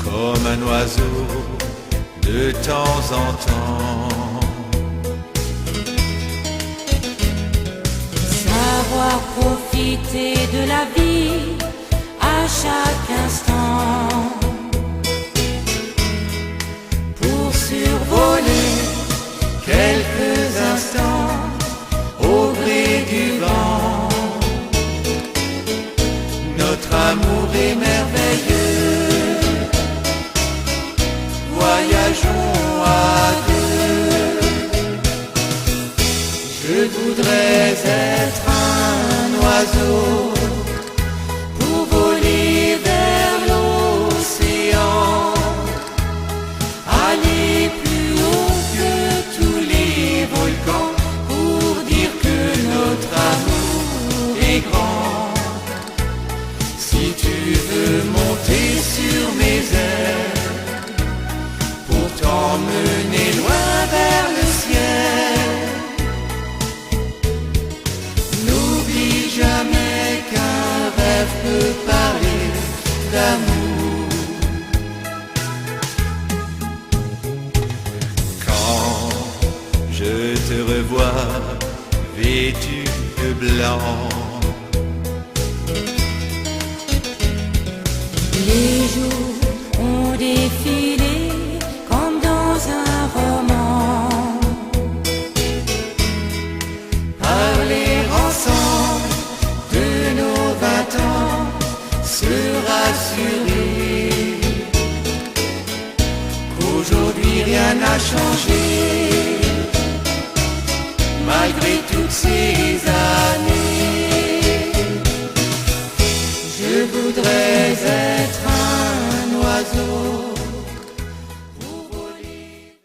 comme un oiseau de temps en temps. Savoir profiter de la vie à chaque instant, pour survoler quelques instants au gré du vent. Notre amour est merveilleux, voyageons à deux. Je voudrais être un oiseau pour voler vers l'océan, aller plus haut que tous les volcans, pour dire que notre amour est grand. Si tu veux monter sur mes ailes, pour t'emmener loin vers le ciel, n'oublie jamais qu'un rêve peut parler d'amour. Quand je te revois vêtu de blanc, les jours ont défilé comme dans un roman. Parler ensemble de nos 20 ans, se rassurer qu'aujourd'hui rien n'a changé, malgré toutes ces